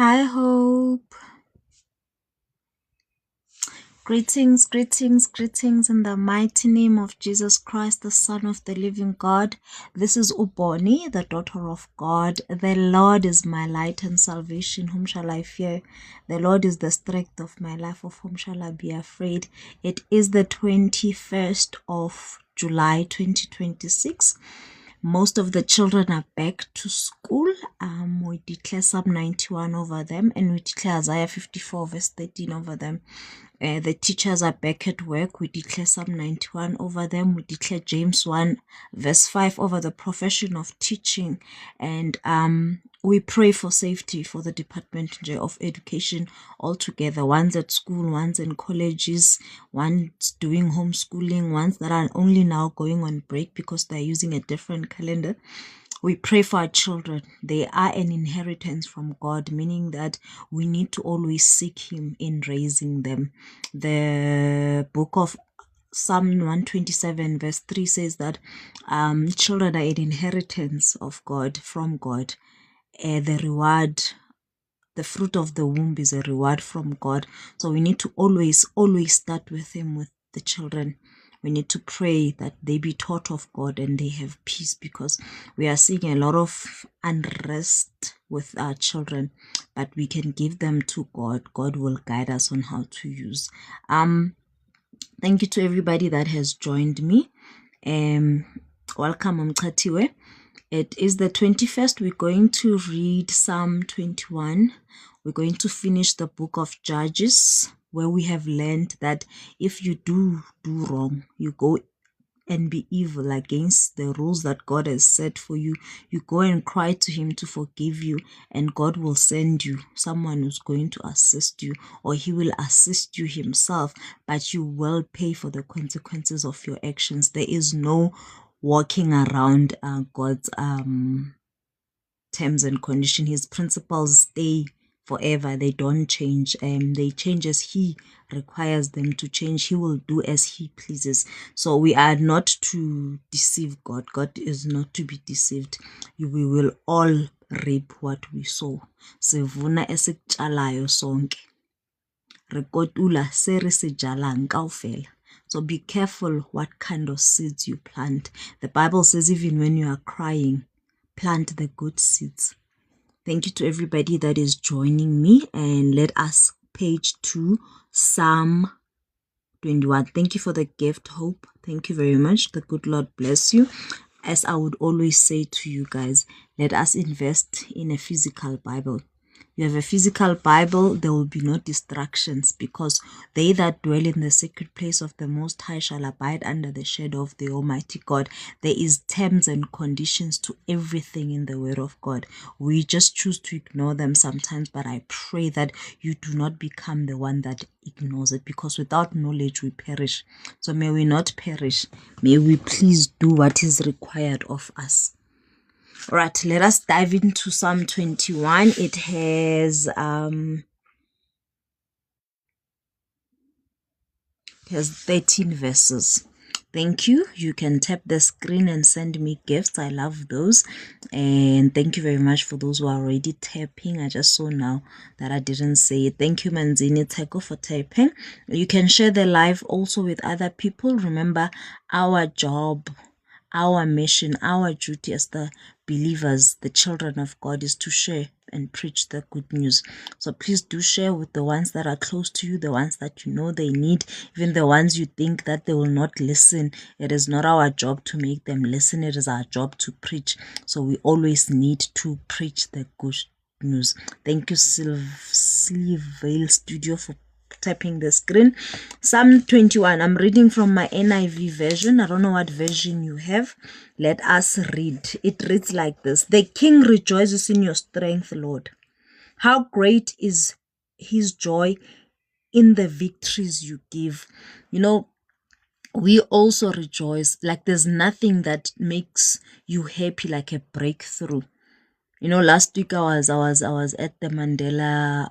Hi, Hope. Greetings, greetings, greetings in the mighty name of Jesus Christ, the Son of the living God. This is Uboni, the daughter of God. The Lord is my light and salvation. Whom shall I fear? The Lord is the strength of my life. Of whom shall I be afraid? It is the 21st of July 2026. Most of the children are back to school. We declare Psalm 91 over them, and we declare Isaiah 54 verse 13 over them. The teachers are back at work. We declare Psalm 91 over them. We declare James 1 verse 5 over the profession of teaching. And we pray for safety for the Department of Education altogether. One's at school, one's in colleges, one's doing homeschooling, ones that are only now going on break because they're using a different calendar. We pray for our children. They are an inheritance from God, meaning that we need to always seek Him in raising them. The book of Psalm 127 verse 3 says that children are an inheritance of God, from God. The reward, the fruit of the womb is a reward from God. So we need to always start with Him, with the children. We need to pray that they be taught of God and they have peace, because we are seeing a lot of unrest with our children, but we can give them to God. God will guide us on how to use. Thank you to everybody that has joined me. Welcome, Mkatiwe. It is the 21st. We're going to read Psalm 21. We're going to finish the book of Judges, where we have learned that if you do wrong, you go and be evil against the rules that God has set for you, you go and cry to Him to forgive you, and God will send you someone who's going to assist you, or He will assist you Himself, but you will pay for the consequences of your actions. There is no walking around God's terms and conditions. His principles stay forever. They don't change. They change as He requires them to change. He will do as He pleases. So we are not to deceive God. God is not to be deceived. We will all reap what we sow. Sivuna esikutshalayo sonke. Rekotula se re se jalang kaofela. So be careful what kind of seeds you plant. The Bible says even when you are crying, plant the good seeds. Thank you to everybody that is joining me, and let us page to Psalm 21. Thank you for the gift, Hope. Thank you very much. The good Lord bless you. As I would always say to you guys, let us invest in a physical Bible. You have a physical Bible, there will be no distractions, because they that dwell in the secret place of the Most High shall abide under the shadow of the Almighty God. There is terms and conditions to everything in the Word of God. We just choose to ignore them sometimes, but I pray that you do not become the one that ignores it, because without knowledge we perish. So may we not perish. May we please do what is required of us. All right, let us dive into Psalm 21. It has 13 verses. Thank you. You can tap the screen and send me gifts. I love those. And thank you very much for those who are already tapping. I just saw now that I didn't say it. Thank you, Manzini Teko, for tapping. You can share the live also with other people. Remember, our job, our mission, our duty as the believers, the children of God, is to share and preach the good news. So please do share with the ones that are close to you, the ones that you know they need, even the ones you think that they will not listen. It is not our job to make them listen. It is our job to preach. So we always need to preach the good news. Thank you, Sleeve Veil Studio, for tapping the screen. Psalm 21. I'm reading from my NIV version. I don't know what version you have. Let us read. It reads like this: The King rejoices in your strength, Lord. How great is His joy in the victories you give. You know, we also rejoice. Like, there's nothing that makes you happy like a breakthrough. You know, last week I was at the Mandela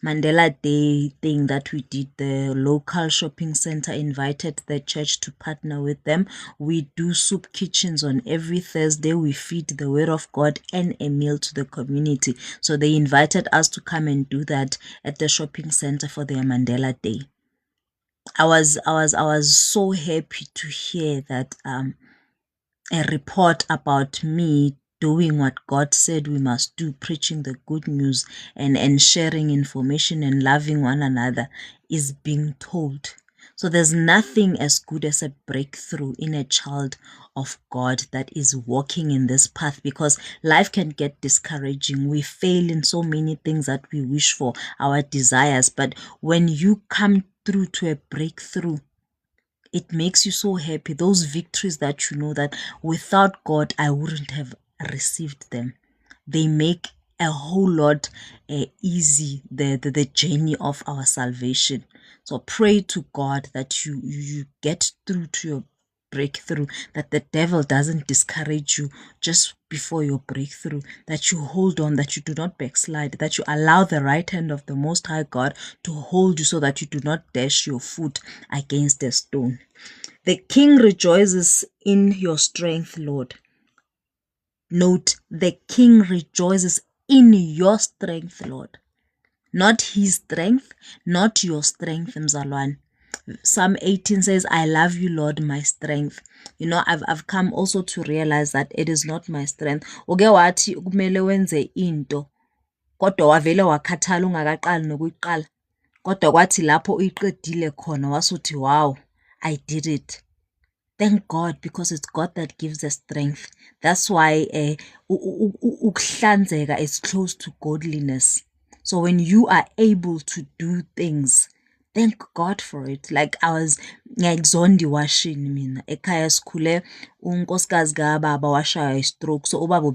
Mandela Day thing that we did, the local shopping center invited the church to partner with them. We do soup kitchens on every Thursday. We feed the word of God and a meal to the community. So they invited us to come and do that at the shopping center for their Mandela Day. I was so happy to hear that a report about me doing what God said we must do, preaching the good news and sharing information and loving one another, is being told. So there's nothing as good as a breakthrough in a child of God that is walking in this path, because life can get discouraging. We fail in so many things that we wish for, our desires. But when you come through to a breakthrough, it makes you so happy. Those victories that you know that without God, I wouldn't have received them. They make a whole lot easy the journey of our salvation. So pray to God that you get through to your breakthrough, that the devil doesn't discourage you just before your breakthrough, that you hold on, that you do not backslide, that you allow the right hand of the Most High God to hold you so that you do not dash your foot against a stone. The king rejoices in your strength, Lord. Note, the king rejoices in your strength, Lord. Not his strength, not your strength, Mzalwan. Psalm 18 says, I love you, Lord, my strength. You know, I've come also to realize that it is not my strength. Uke wathi kumele wenze into, kodwa wavele wakhathala ungakaqali nokuyiqala. Kodwa kwathi lapho uyiqedile khona wasuthi, wow, I did it. Thank God, because it's God that gives us strength. That's why ukuhlanzeka is close to godliness. So when you are able to do things, thank God for it. Like I was ngiyayizonda iwashini mina. Ekhaya sikhule unkosikazi kababa washaya stroke, so ubaba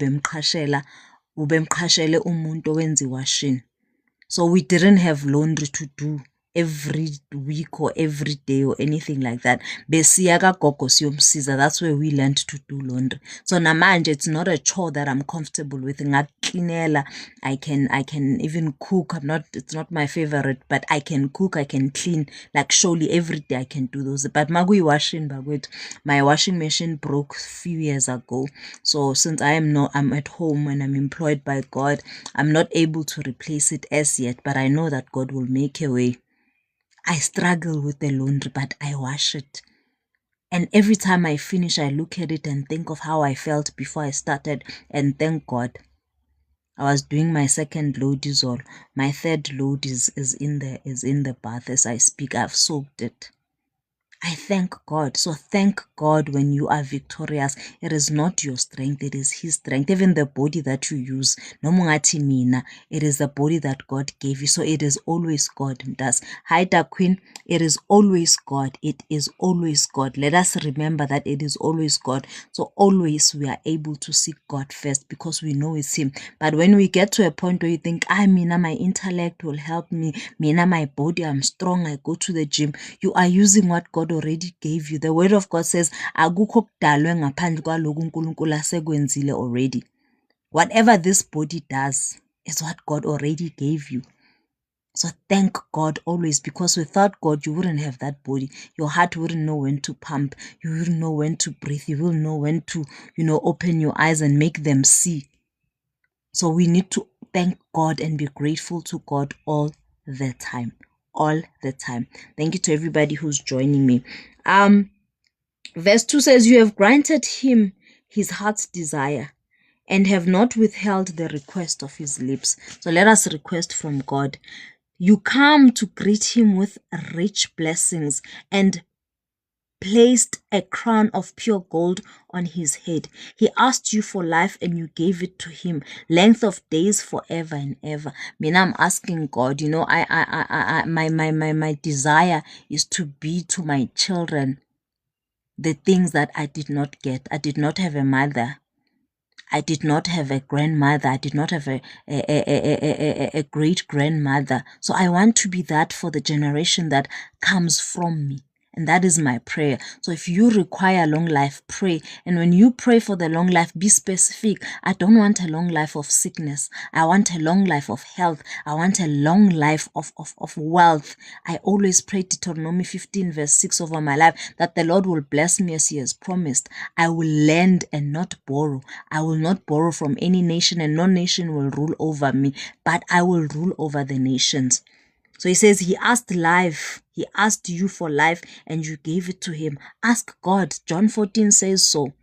ubemqhashele umuntu owenza iwashini. So we didn't have laundry to do every week or every day or anything like that. Besiya kagogo siyomsiza. That's where we learned to do laundry. So namanje it's not a chore that I'm comfortable with. Ngakuklinela, I can even cook. It's not my favorite, but I can cook, I can clean. Like surely every day I can do those. But washing bagwethu, my washing machine broke a few years ago. So since I'm at home and I'm employed by God, I'm not able to replace it as yet, but I know that God will make a way. I struggle with the laundry, but I wash it. And every time I finish, I look at it and think of how I felt before I started, and thank God. I was doing my second load is all. My third load is in the bath as I speak. I've soaked it. I thank God. So thank God when you are victorious. It is not your strength, it is His strength. Even the body that you use, no mungathi mina, it is the body that God gave you. So it is always God. Does Haida Queen, it is always God. It is always God. Let us remember that it is always God. So always we are able to seek God first because we know it's Him. But when we get to a point where you think, mina, my intellect will help me, mina, my body, I'm strong, I go to the gym, you are using what God already gave you. The word of God says, akukho kudalwe ngaphandle kwalokhu uNkulunkulu asekwenzile already. Whatever this body does is what God already gave you. So thank God always, because without God, you wouldn't have that body. Your heart wouldn't know when to pump. You wouldn't know when to breathe. You wouldn't know when to, open your eyes and make them see. So we need to thank God and be grateful to God all the time. All the time. Thank you to everybody who's joining me. Verse 2 says, you have granted him his heart's desire and have not withheld the request of his lips. So let us request from God. You come to greet him with rich blessings and placed a crown of pure gold on his head. He asked you for life and you gave it to him, length of days forever and ever. I'm asking God, my desire is to be to my children the things that I did not get. I did not have a mother. I did not have a grandmother. I did not have a great grandmother. So I want to be that for the generation that comes from me. And that is my prayer. So if you require long life, pray. And when you pray for the long life, be specific. I don't want a long life of sickness. I want a long life of health. I want a long life of wealth. I always pray Deuteronomy 15 verse 6 over my life, that the Lord will bless me as he has promised. I will lend and not borrow. I will not borrow from any nation, and no nation will rule over me, but I will rule over the nations. So he says he asked life. He asked you for life and you gave it to him. Ask God. John 14 says so.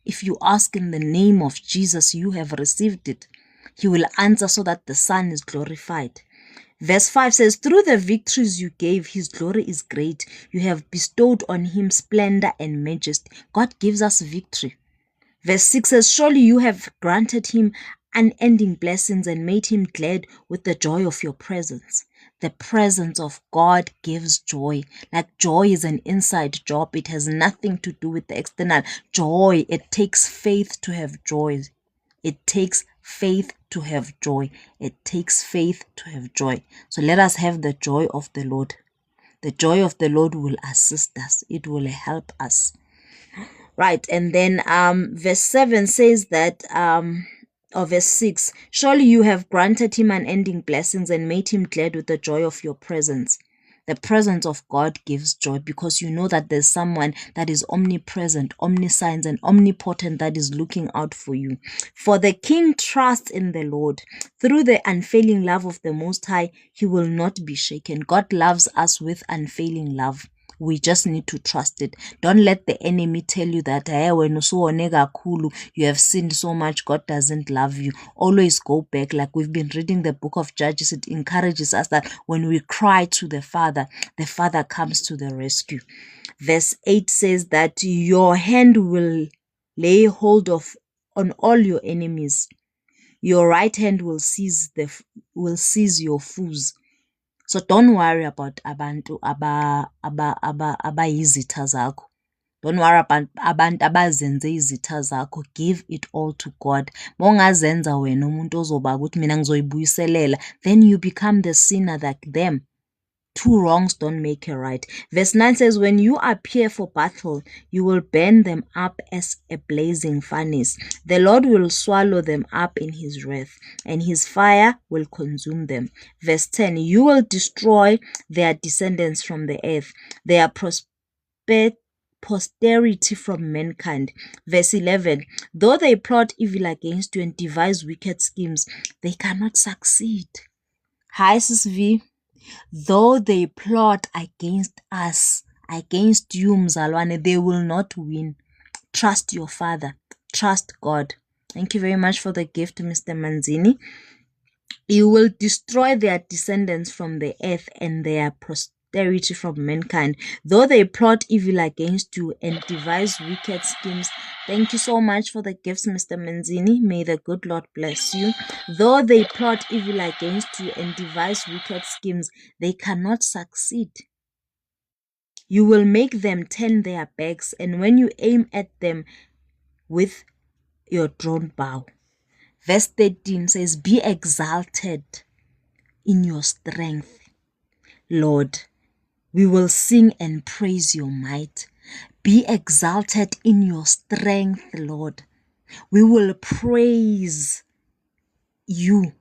If you ask in the name of Jesus, you have received it. He will answer so that the Son is glorified. Verse 5 says, through the victories you gave, his glory is great. You have bestowed on him splendor and majesty. God gives us victory. Verse 6 says, surely you have granted him unending blessings and made him glad with the joy of your presence. The presence of God gives joy. Like joy is an inside job. It has nothing to do with the external. Joy, it takes faith to have joy. It takes faith to have joy. It takes faith to have joy. So let us have the joy of the Lord. The joy of the Lord will assist us. It will help us. Right, and then verse 7 says that, or verse 6, surely you have granted him unending blessings and made him glad with the joy of your presence. The presence of God gives joy because you know that there's someone that is omnipresent, omniscient, and omnipotent that is looking out for you. For the king trusts in the Lord. Through the unfailing love of the Most High, he will not be shaken. God loves us with unfailing love. We just need to trust it. Don't let the enemy tell you that you have sinned so much, God doesn't love you. Always go back. Like we've been reading the book of Judges, it encourages us that when we cry to the Father comes to the rescue. Verse 8 says that your hand will lay hold of on all your enemies. Your right hand will seize your foes. So don't worry about abantu abayizitha zakho. Don't worry about abantu abazenze izitha zakho. Give it all to God. Mongazenza wena umuntu ozoba ukuthi mina ngizoyibuyiselela, then you become the sinner like them. Two wrongs don't make a right. Verse 9 says, when you appear for battle, you will burn them up as a blazing furnace. The Lord will swallow them up in his wrath, and his fire will consume them. Verse 10, you will destroy their descendants from the earth, their posterity from mankind. Verse 11, though they plot evil against you and devise wicked schemes, they cannot succeed. Hi, Sis V. Though they plot against us, against you, Mzalwane, they will not win. Trust your Father. Trust God. Thank you very much for the gift, Mr. Manzini. You will destroy their descendants from the earth and their posterity from mankind. Though they plot evil against you and devise wicked schemes. Thank you so much for the gifts, Mr. Manzini. May the good Lord bless you. Though they plot evil against you and devise wicked schemes, they cannot succeed. You will make them turn their backs, and when you aim at them with your drawn bow. Verse 13 says, be exalted in your strength, Lord. We will sing and praise your might. Be exalted in your strength, Lord. We will praise you.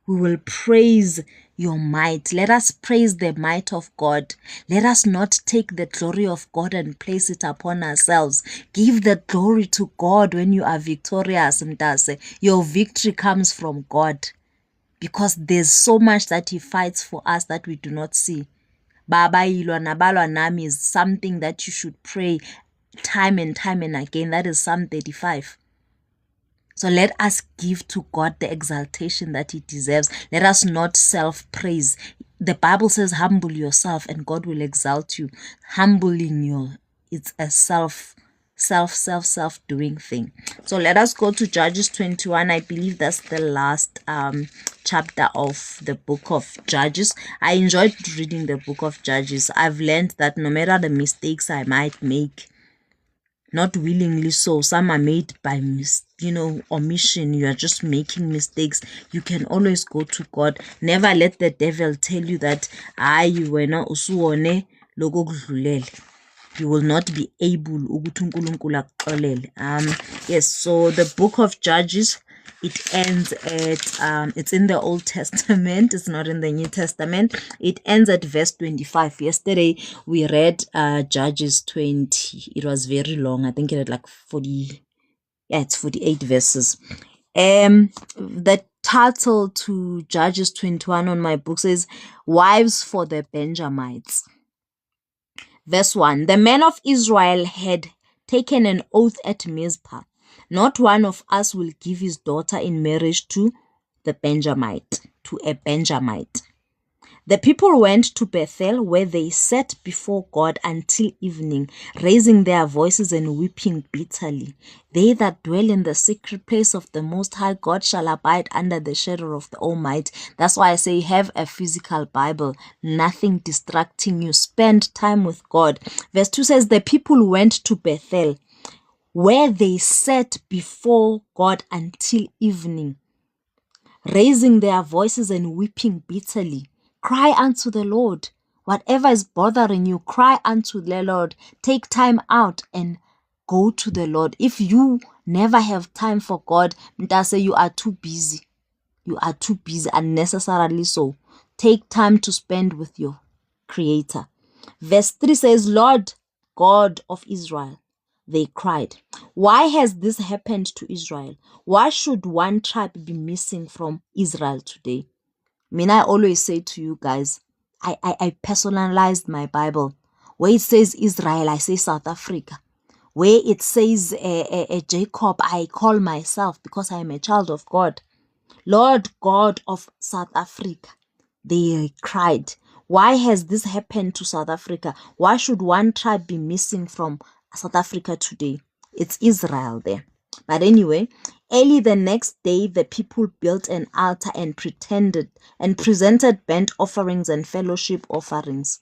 We will praise your might. Let us praise the might of God. Let us not take the glory of God and place it upon ourselves. Give the glory to God when you are victorious, Mtase. Your victory comes from God because there's so much that he fights for us that we do not see. Baba Ilwa Nabalwa Nami is something that you should pray time and again. That is Psalm 35. So let us give to God the exaltation that he deserves. Let us not self-praise. The Bible says, humble yourself and God will exalt you. Humbling you, it's a self-doing thing. So let us go to Judges 21. I believe that's the last chapter of the book of Judges. I enjoyed reading the book of Judges. I've learned that no matter the mistakes I might make, not willingly so, some are made by omission. You are just making mistakes. You can always go to God. Never let the devil tell you that wena usuone lokho kudlulele. you will not be able ukuthi uNkulunkulu akuxolele. Yes, so the book of Judges, it ends at it's in the Old Testament, it's not in the New Testament. It ends at verse 25. Yesterday we read Judges 20. It was very long. I think it had like 40, yeah, it's 48 verses. The title to Judges 21 on my book says Wives for the Benjamites. Verse 1, the men of Israel had taken an oath at Mizpah. Not one of us will give his daughter in marriage to a Benjamite. The people went to Bethel, where they sat before God until evening, raising their voices and weeping bitterly. They that dwell in the secret place of the Most High God shall abide under the shadow of the Almighty. That's why I say have a physical Bible, nothing distracting you. Spend time with God. Verse 2 says, the people went to Bethel, where they sat before God until evening, raising their voices and weeping bitterly. Cry unto the Lord. Whatever is bothering you, cry unto the Lord. Take time out and go to the Lord. If you never have time for God, Mtase, you are too busy. You are too busy, unnecessarily so. Take time to spend with your Creator. Verse 3 says, Lord God of Israel, they cried, why has this happened to Israel? Why should one tribe be missing from Israel today? I always say to you guys, I personalized my Bible. Where it says Israel, I say South Africa. Where it says Jacob, I call myself because I am a child of God. Lord God of South Africa, they cried. Why has this happened to South Africa? Why should one tribe be missing from South Africa today? It's Israel there. But anyway, early the next day, the people built an altar and presented burnt offerings and fellowship offerings.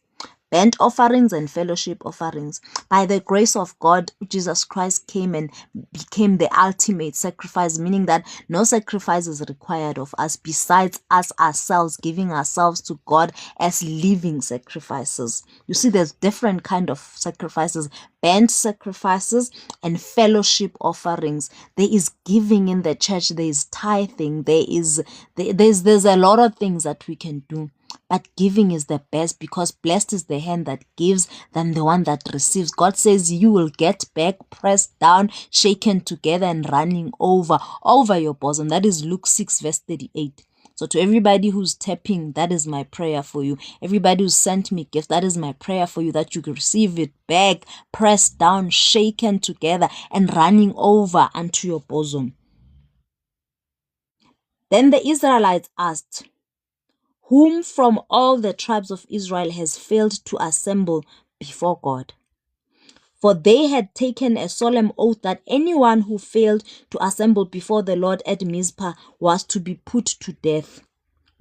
Burnt offerings and fellowship offerings. By the grace of God, Jesus Christ came and became the ultimate sacrifice, meaning that no sacrifice is required of us besides us ourselves, giving ourselves to God as living sacrifices. You see, there's different kind of sacrifices, burnt sacrifices and fellowship offerings. There is giving in the church, there is tithing, there's a lot of things that we can do. But giving is the best, because blessed is the hand that gives than the one that receives. God says you will get back, pressed down, shaken together and running over your bosom. That is Luke 6 verse 38. So to everybody who's tapping, that is my prayer for you. Everybody who sent me gifts, that is my prayer for you, that you can receive it back, pressed down, shaken together and running over unto your bosom. Then the Israelites asked, whom from all the tribes of Israel has failed to assemble before God? For they had taken a solemn oath that anyone who failed to assemble before the Lord at Mizpah was to be put to death.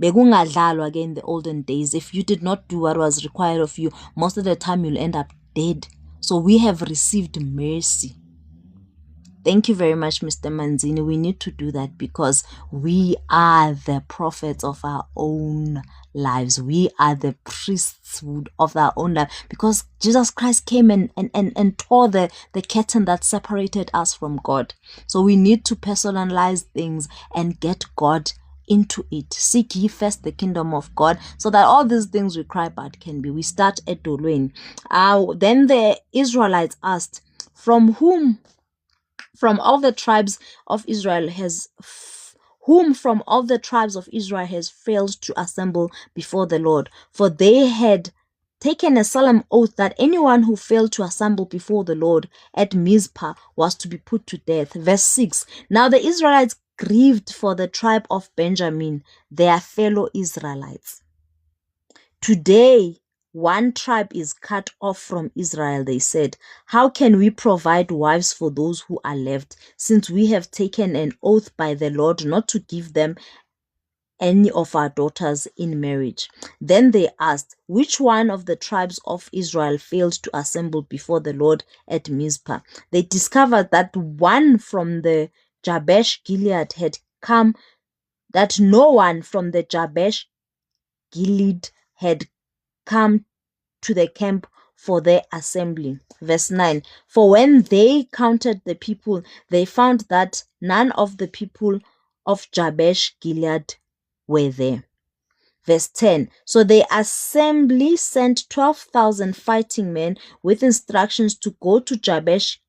Bekungadlalwa again in the olden days. If you did not do what was required of you, most of the time you'll end up dead. So we have received mercy. Thank you very much, Mr. Manzini. We need to do that because we are the prophets of our own lives. We are the priesthood of our own life, because Jesus Christ came and tore the curtain that separated us from God. So we need to personalize things and get God into it. Seek ye first the kingdom of God, so that all these things we cry about can be. We start at Dolwen. Then the Israelites asked, whom from all the tribes of Israel has failed to assemble before the Lord? For they had taken a solemn oath that anyone who failed to assemble before the Lord at Mizpah was to be put to death. Verse 6. Now the Israelites grieved for the tribe of Benjamin, their fellow Israelites. Today, one tribe is cut off from Israel, they said. How can we provide wives for those who are left, since we have taken an oath by the Lord not to give them any of our daughters in marriage? Then they asked, which one of the tribes of Israel failed to assemble before the Lord at Mizpah? They discovered that one from the Jabesh Gilead had come, that no one from the Jabesh Gilead had come to the camp for their assembly. Verse 9, for when they counted the people, they found that none of the people of Jabesh Gilead were there. Verse 10, so the assembly sent 12,000 fighting men with instructions to go to Jabesh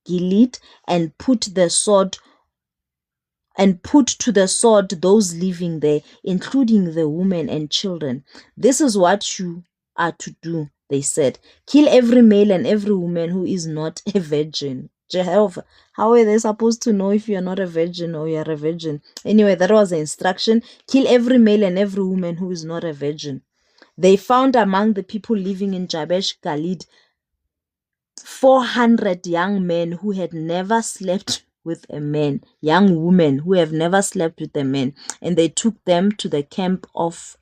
Gilead and put to the sword those living there, including the women and children. This is what you are to do, they said. Kill every male and every woman who is not a virgin. Jehovah, how are they supposed to know if you're not a virgin or you're a virgin? Anyway, that was the instruction. Kill every male and every woman who is not a virgin. They found among the people living in Jabesh Gilead 400 young men who had never slept with a man, young women who have never slept with a man, and they took them to the camp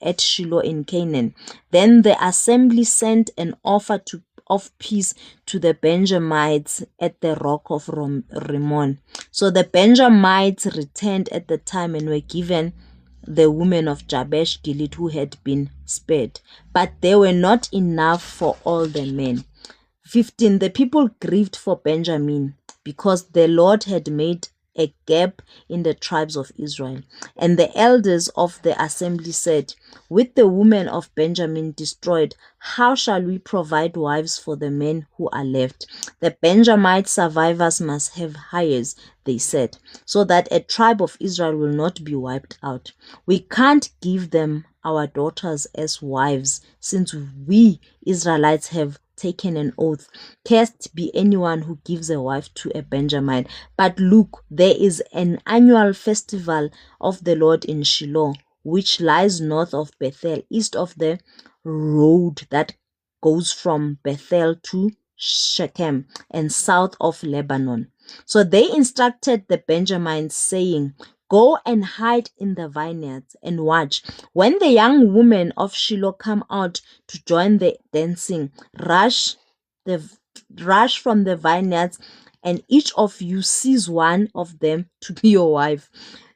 at Shiloh in Canaan. Then the assembly sent an offer of peace to the Benjamites at the rock of Rimmon. So the Benjamites returned at the time and were given the women of Jabesh Gilead who had been spared, but they were not enough for all the men. 15, the people grieved for Benjamin because the Lord had made a gap in the tribes of Israel. And the elders of the assembly said, with the women of Benjamin destroyed, how shall we provide wives for the men who are left? The Benjamite survivors must have heirs, they said, so that a tribe of Israel will not be wiped out. We can't give them our daughters as wives, since we Israelites have taken an oath. Cursed be anyone who gives a wife to a Benjamite. But look, there is an annual festival of the Lord in Shiloh, which lies north of Bethel, east of the road that goes from Bethel to Shechem, and south of Lebanon. So they instructed the Benjamites, saying, go and hide in the vineyards and watch. When the young women of Shiloh come out to join the dancing, rush from the vineyards, and each of you seize one of them to be your wife.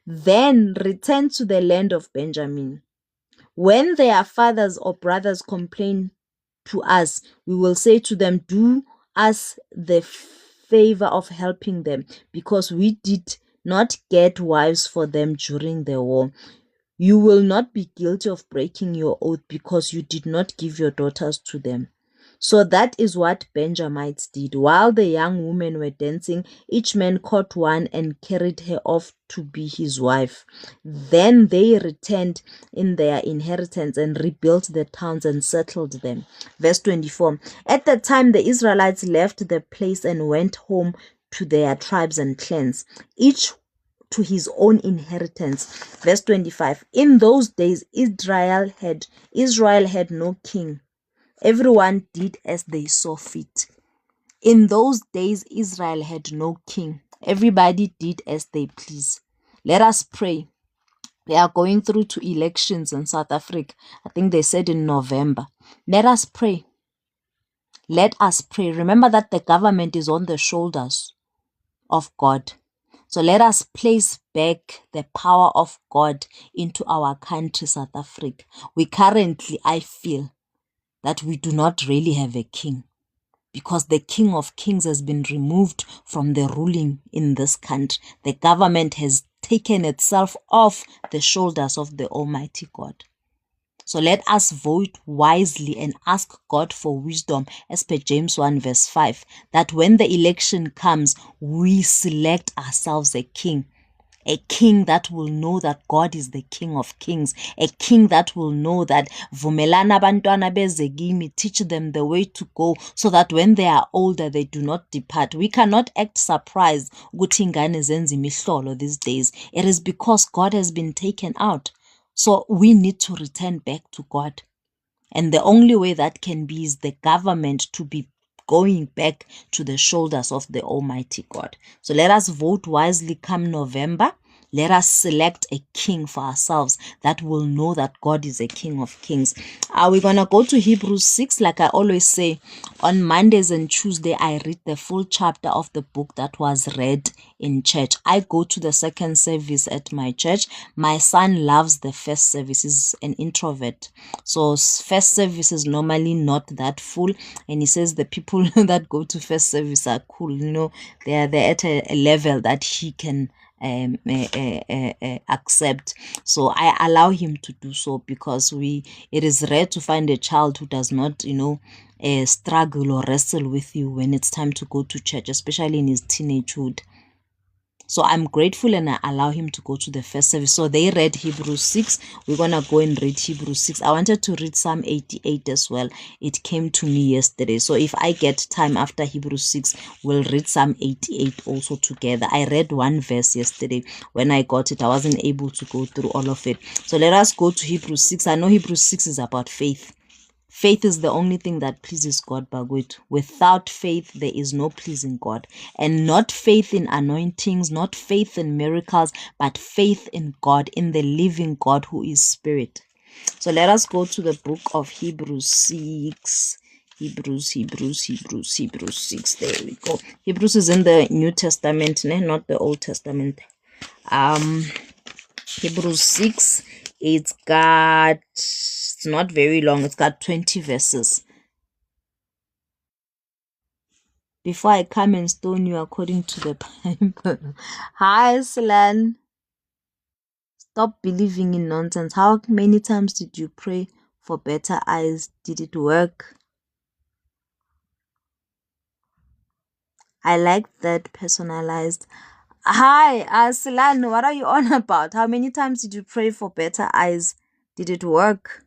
Then return to the land of Benjamin. When their fathers or brothers complain to us, we will say to them, do us the favor of helping them, because we did not get wives for them during the war. You will not be guilty of breaking your oath, because you did not give your daughters to them. So that is what Benjamites did. While the young women were dancing, each man caught one and carried her off to be his wife. Then they returned in their inheritance and rebuilt the towns and settled them. Verse 24. At the time the Israelites left the place and went home to their tribes and clans, each to his own inheritance. Verse 25. In those days Israel had no king. Everyone did as they saw fit. In those days Israel had no king. Everybody did as they please. Let us pray. They are going through 2 elections in South Africa. I think they said in November. Let us pray. Let us pray. Remember that the government is on the shoulders of God. So let us place back the power of God into our country, South Africa. We currently, I feel, that we do not really have a king, because the King of Kings has been removed from the ruling in this country. The government has taken itself off the shoulders of the Almighty God. So let us vote wisely and ask God for wisdom, as per James 1 verse 5, that when the election comes, we select ourselves a king that will know that God is the King of Kings, a king that will know that vumelana bantwana bezegimi, teach them the way to go, so that when they are older, they do not depart. We cannot act surprised ukuthi ingane zenza imihlolo these days. It is because God has been taken out. So we need to return back to God. And the only way that can be is the government to be going back to the shoulders of the Almighty God. So let us vote wisely come November. let us select a king for ourselves that will know that God is a King of Kings. We're going to go to Hebrews 6. Like I always say, on Mondays and Tuesday, I read the full chapter of the book that was read in church. I go to the second service at my church. My son loves the first service. He's an introvert. So first service is normally not that full. And he says the people that go to first service are cool. You know, they're at a level that he can accept. So I allow him to do so, because it is rare to find a child who does not, you know, struggle or wrestle with you when it's time to go to church, especially in his teenagehood. So I'm grateful, and I allow him to go to the first service. So they read Hebrews 6. We're going to go and read Hebrews 6. I wanted to read Psalm 88 as well. It came to me yesterday. So if I get time after Hebrews 6, we'll read Psalm 88 also together. I read one verse yesterday. When I got it, I wasn't able to go through all of it. So let us go to Hebrews 6. I know Hebrews 6 is about faith. Faith is the only thing that pleases God, Bagwethu. Without faith, there is no pleasing God. And not faith in anointings, not faith in miracles, but faith in God, in the living God who is spirit. So let us go to the book of Hebrews 6. Hebrews 6. There we go. Hebrews is in the New Testament, not the Old Testament. Hebrews 6. It's not very long. It's got 20 verses. Before I come and stone you according to the Bible. Hi, Slan. Stop believing in nonsense. How many times did you pray for better eyes? Did it work? I like that personalized. Hi, Aslan, what are you on about? How many times did you pray for better eyes? Did it work?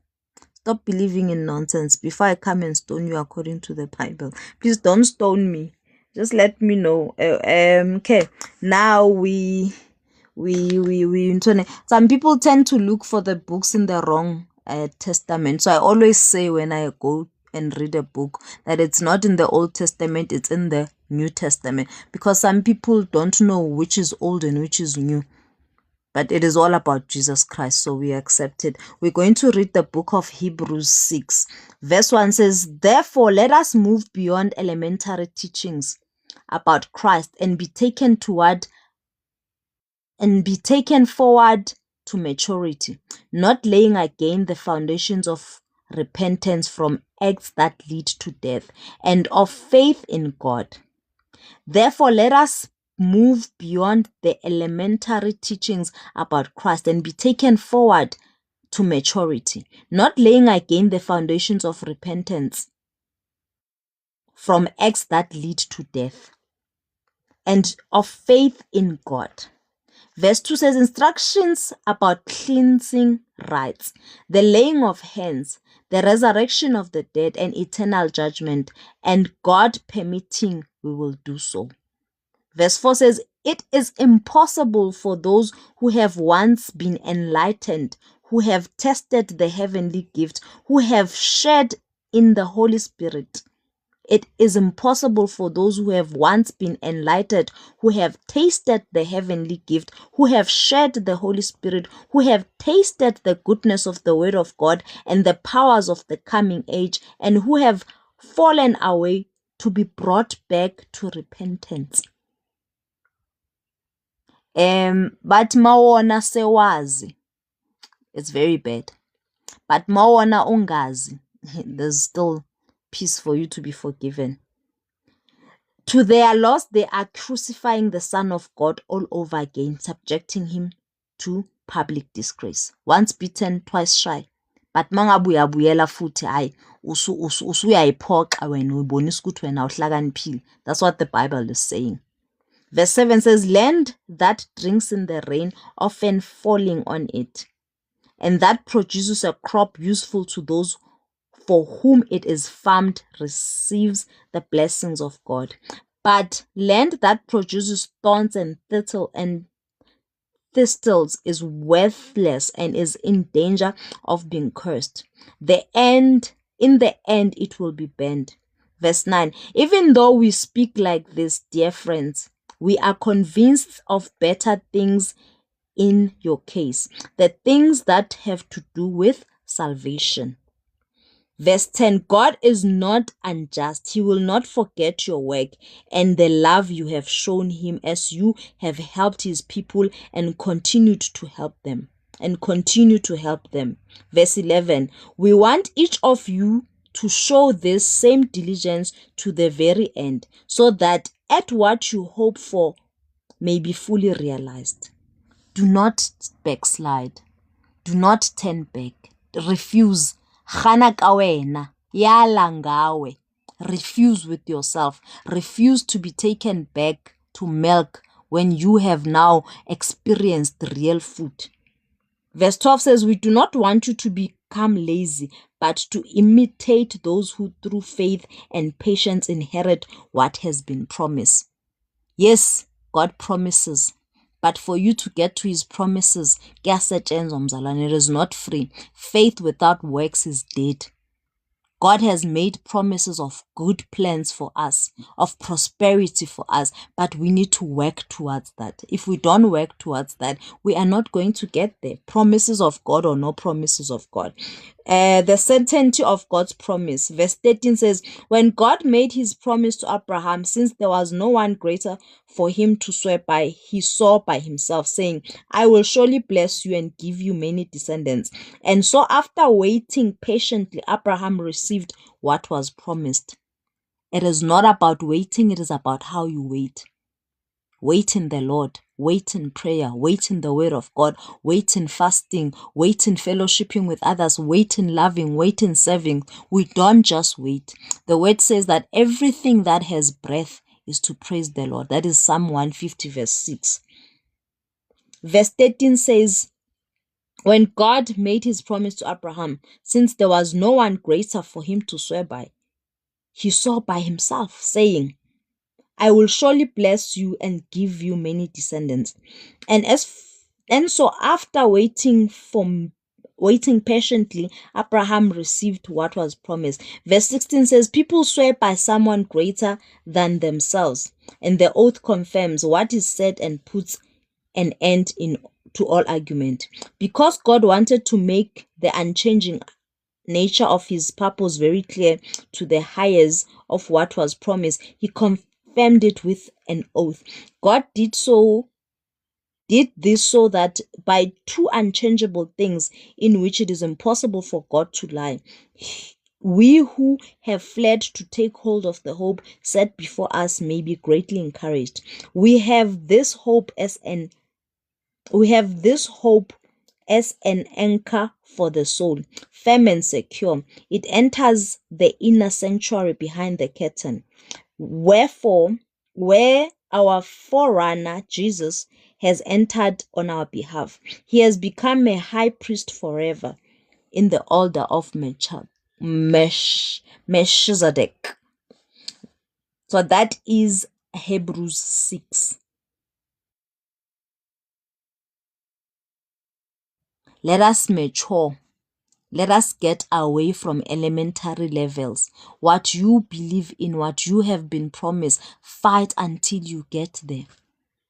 Stop believing in nonsense before I come and stone you according to the Bible. Please don't stone me. Just let me know. Okay. Now some people tend to look for the books in the wrong testament. So I always say when I go and read a book that it's not in the Old Testament, it's in the New Testament, because some people don't know which is old and which is new. But it is all about Jesus Christ, so we accept it. We're going to read the book of Hebrews 6. Verse 1 says, "Therefore, let us move beyond elementary teachings about Christ and be taken forward to maturity, not laying again the foundations of repentance from acts that lead to death, and of faith in God. Therefore, let us move beyond the elementary teachings about Christ and be taken forward to maturity, not laying again the foundations of repentance from acts that lead to death, and of faith in God." Verse 2 says, "Instructions about cleansing rites, the laying of hands, the resurrection of the dead, and eternal judgment, and God permitting, we will do so." Verse 4 says, "It is impossible for those who have once been enlightened, who have tested the heavenly gift, who have shared in the Holy Spirit. It is impossible for those who have once been enlightened, who have tasted the heavenly gift, who have shared the Holy Spirit, who have tasted the goodness of the Word of God and the powers of the coming age, and who have fallen away, to be brought back to repentance." But mawona sewazi, it's very bad. But mawona ungazi, there's still peace for you to be forgiven. "To their loss, they are crucifying the Son of God all over again, subjecting him to public disgrace. Once beaten, twice shy. But mangabuyabuyela futhi hayi usuyayiphoxa wena ubonisa ukuthi wena uhlakaniphile." That's what the Bible is saying. Verse 7 says, "Land that drinks in the rain, often falling on it, and that produces a crop useful to those for whom it is farmed, receives the blessings of God. But land that produces thorns and thistles is worthless and is in danger of being cursed. In the end, it will be burned." Verse 9, "Even though we speak like this, dear friends, we are convinced of better things in your case, the things that have to do with salvation. Verse 10, God is not unjust. He will not forget your work and the love you have shown him as you have helped his people and continued to help them. Verse 11, we want each of you to show this same diligence to the very end, so that at what you hope for may be fully realized. Do not backslide. Do not turn back. Refuse. Khana ka wena. Yala ngawe. Refuse with yourself. Refuse to be taken back to milk when you have now experienced real food. Verse 12 says, we do not want you to become lazy, but to imitate those who through faith and patience inherit what has been promised. Yes, God promises. But for you to get to his promises, it is not free. Faith without works is dead. God has made promises of good plans for us, of prosperity for us, but we need to work towards that. If we don't work towards that, we are not going to get there. Promises of God or no promises of God. The certainty of God's promise. Verse 13 says, when God made his promise to Abraham, since there was no one greater for him to swear by, he swore by himself, saying, I will surely bless you and give you many descendants. And so after waiting patiently, Abraham received what was promised. It is not about waiting, it is about how you wait. Wait in the Lord, wait in prayer, wait in the word of God, wait in fasting, wait in fellowshipping with others, wait in loving, wait in serving. We don't just wait. The word says that everything that has breath is to praise the Lord. That is Psalm 150 verse 6. Verse 13 says, when God made his promise to Abraham, since there was no one greater for him to swear by, he swore by himself, saying, I will surely bless you and give you many descendants. And so after waiting patiently, Abraham received what was promised. Verse 16 says, people swear by someone greater than themselves, and the oath confirms what is said and puts an end to all argument. Because God wanted to make the unchanging nature of his purpose very clear to the heirs of what was promised, he confirmed it with an oath. God did this so that by two unchangeable things in which it is impossible for God to lie, we who have fled to take hold of the hope set before us may be greatly encouraged. We have this hope as an anchor for the soul, firm and secure. It enters the inner sanctuary behind the curtain. Wherefore, where our forerunner, Jesus, has entered on our behalf, he has become a high priest forever in the order of Melchizedek. So that is Hebrews 6. Let us mature. Let us get away from elementary levels. What you believe in, what you have been promised, fight until you get there.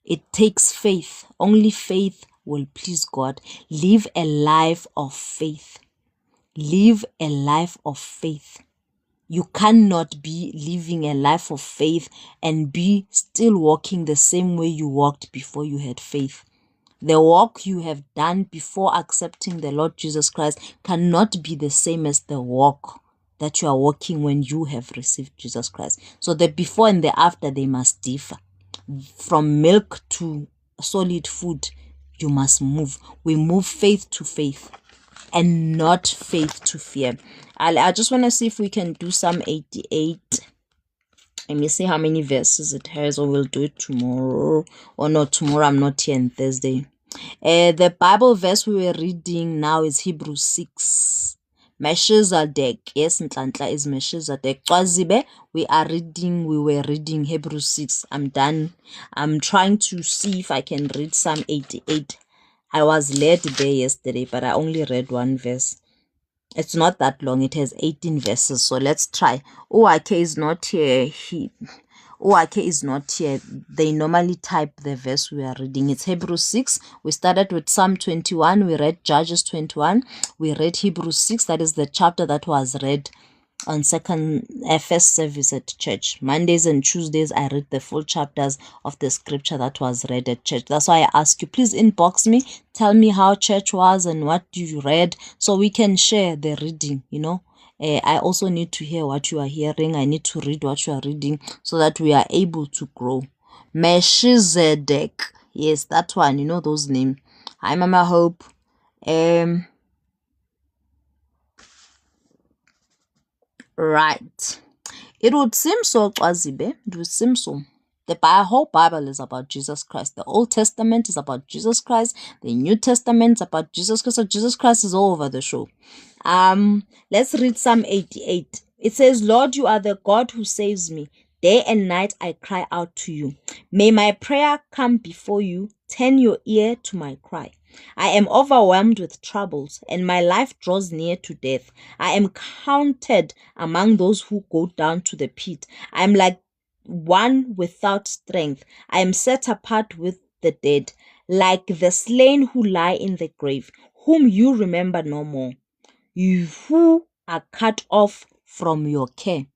It takes faith. Only faith will please God. Live a life of faith. Live a life of faith. You cannot be living a life of faith and be still walking the same way you walked before you had faith. The walk you have done before accepting the Lord Jesus Christ cannot be the same as the walk that you are walking when you have received Jesus Christ. So the before and the after, they must differ. From milk to solid food, you must move. We move faith to faith and not faith to fear. I just want to see if we can do Psalm 88. Let me see how many verses it has, or we'll do it tomorrow. Or no, tomorrow I'm not here on Thursday. The Bible verse we were reading now is Hebrews 6. Melchizedek. Yes, Ntlantla is Melchizedek. Twazibe, we were reading Hebrews 6. I'm done. I'm trying to see if I can read Psalm 88. I was led there yesterday, but I only read one verse. It's not that long. It has 18 verses. So let's try. OIK is not here. Uwakhe is not here. They normally type the verse we are reading. It's Hebrews 6. We started with Psalm 21. We read Judges 21. We read Hebrews 6. That is the chapter that was read on first service at church. Mondays and Tuesdays, I read the full chapters of the scripture that was read at church. That's why I ask you, please inbox me. Tell me how church was and what you read so we can share the reading, you know. I also need to hear what you are hearing. I need to read what you are reading so that we are able to grow. Melchizedek. Yes, that one. You know those names. Hi, Mama Hope. Right. It would seem so, Kwazibe. It would seem so. The whole Bible is about Jesus Christ. The Old Testament is about Jesus Christ. The New Testament is about Jesus Christ. So Jesus Christ is all over the show. Let's read Psalm 88. It says, Lord, you are the God who saves me. Day and night I cry out to you. May my prayer come before you. Turn your ear to my cry. I am overwhelmed with troubles, and my life draws near to death. I am counted among those who go down to the pit. I am like one without strength. I am set apart with the dead, like the slain who lie in the grave, whom you remember no more. You who are cut off from your care.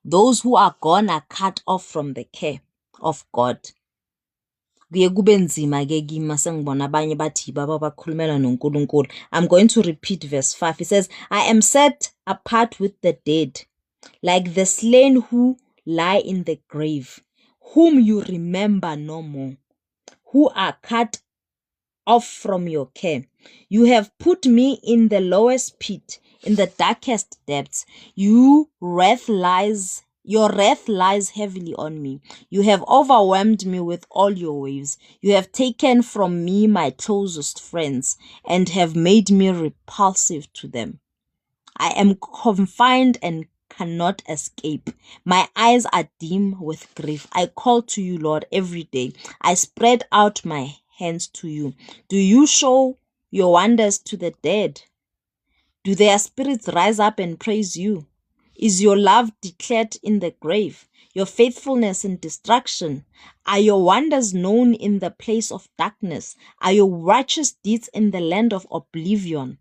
Those who are gone are cut off from the care of God. I'm going to repeat verse 5. It says, I am set apart with the dead, like the slain who lie in the grave, whom you remember no more, who are cut off from your care. You have put me in the lowest pit, in the darkest depths. Your wrath lies heavily on me. You have overwhelmed me with all your waves. You have taken from me my closest friends and have made me repulsive to them. I am confined and cannot escape. My eyes are dim with grief. I call to you, Lord, every day. I spread out my hands to you. Do you show your wonders to the dead? Do their spirits rise up and praise you? Is your love declared in the grave, your faithfulness in destruction? Are your wonders known in the place of darkness? Are your righteous deeds in the land of oblivion?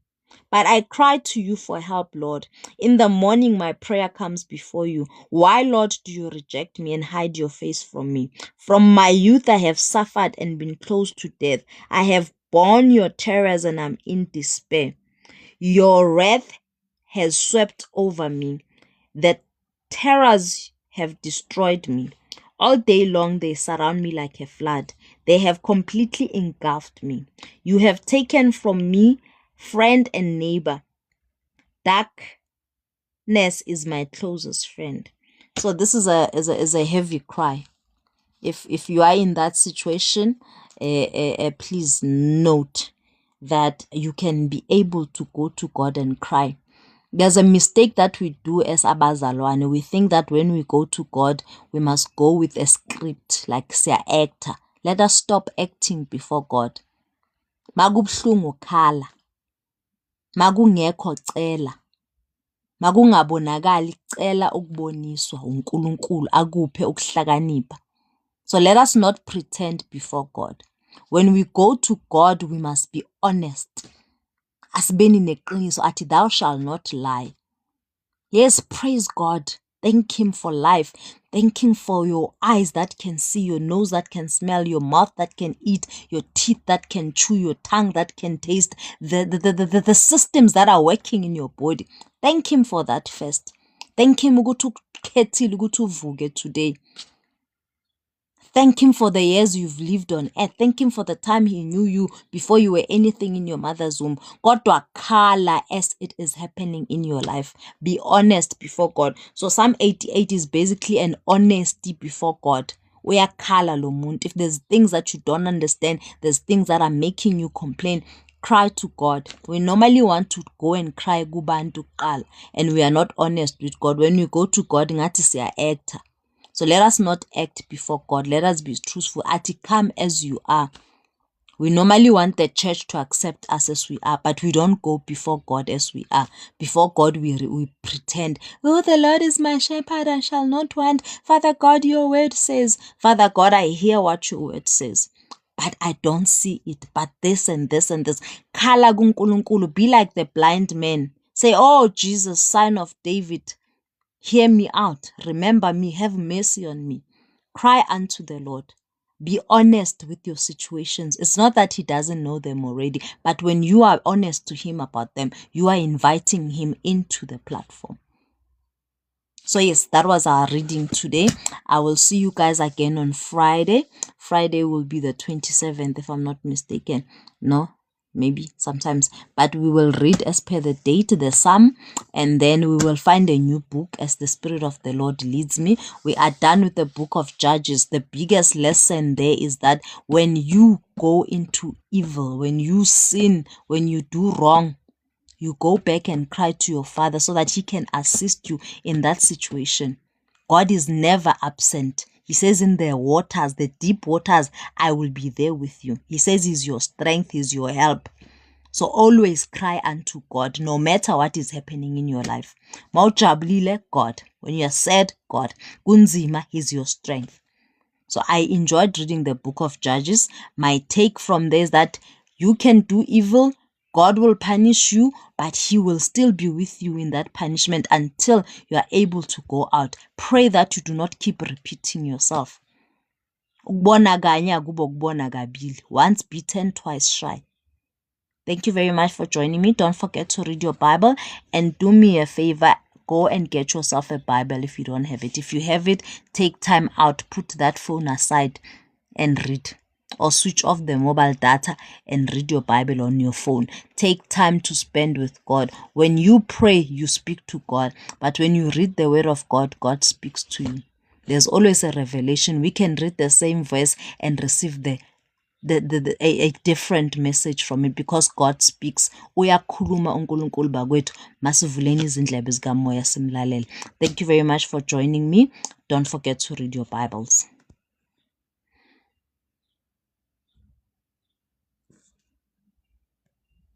But I cry to you for help, Lord. In the morning my prayer comes before you. Why, Lord, do you reject me and hide your face from me? From my youth I have suffered and been close to death. I have borne your terrors and am in despair. Your wrath has swept over me. The terrors have destroyed me. All day long they surround me like a flood. They have completely engulfed me. You have taken from me friend and neighbor. Darkness is my closest friend. So this is a heavy cry. If you are in that situation, please note that you can be able to go to God and cry. There's a mistake that we do as abazalwane. We think that when we go to God, we must go with a script, like siya actor. Let us stop acting before God. Makubhlungu khala. Makungekho cela. Makungabonakali cela ukuboniswa uNkulunkulu akuphe ukuhlakanipha. So let us not pretend before God. When we go to God, we must be honest. Asibeni neqiniso athi thou shalt not lie. Yes, praise God. Thank Him for life. Thank Him for your eyes that can see, your nose that can smell, your mouth that can eat, your teeth that can chew, your tongue that can taste, the systems that are working in your body. Thank Him for that first. Thank Him ukuthi ukukhethile ukuthi uvuke today. Thank Him for the years you've lived on earth. Thank Him for the time He knew you before you were anything in your mother's womb. Kodwa khala as it is happening in your life. Be honest before God. So Psalm 88 is basically an honesty before God. Uyakhala lo muntu. If there's things that you don't understand, there's things that are making you complain, cry to God. We normally want to go and cry kubantu kuqala, and we are not honest with God. When we go to God, ngathi siya actor. So let us not act before God. Let us be truthful. Ati come as you are. We normally want the church to accept us as we are, but we don't go before God as we are. Before God, we pretend, oh, the Lord is my shepherd, I shall not want. Father God, your word says. Father God, I hear what your word says, but I don't see it. But this and this and this. Khala kuNkulunkulu, be like the blind man. Say, oh, Jesus, Son of David, hear me out. Remember me. Have mercy on me. Cry unto the Lord. Be honest with your situations. It's not that he doesn't know them already, but when you are honest to him about them, you are inviting him into the platform. So yes, that was our reading today. I will see you guys again on Friday. Friday will be the 27th, if I'm not mistaken. No, maybe sometimes, but we will read as per the date, the psalm, and then we will find a new book as the Spirit of the Lord leads me. We are done with the book of Judges. The biggest lesson there is that when you go into evil, when you sin, when you do wrong, you go back and cry to your Father so that he can assist you in that situation. God is never absent. He says in the waters, the deep waters, I will be there with you. He says he's your strength, he's your help. So always cry unto God, no matter what is happening in your life. Mawujabulile, God. When you're sad, God. Kunzima, he's your strength. So I enjoyed reading the book of Judges. My take from there is that you can do evil, God will punish you, but he will still be with you in that punishment until you are able to go out. Pray that you do not keep repeating yourself. Once bitten, twice shy. Thank you very much for joining me. Don't forget to read your Bible, and do me a favor, go and get yourself a Bible if you don't have it. If you have it, take time out, put that phone aside and read. Or switch off the mobile data and read your Bible on your phone. Take time to spend with God. When you pray, you speak to God. But when you read the word of God, God speaks to you. There's always a revelation. We can read the same verse and receive a different message from it because God speaks. Uyakhuluma uNkulunkulu bakwethu, masivuleni izindlebe zikamoya simlalele. Thank you very much for joining me. Don't forget to read your Bibles.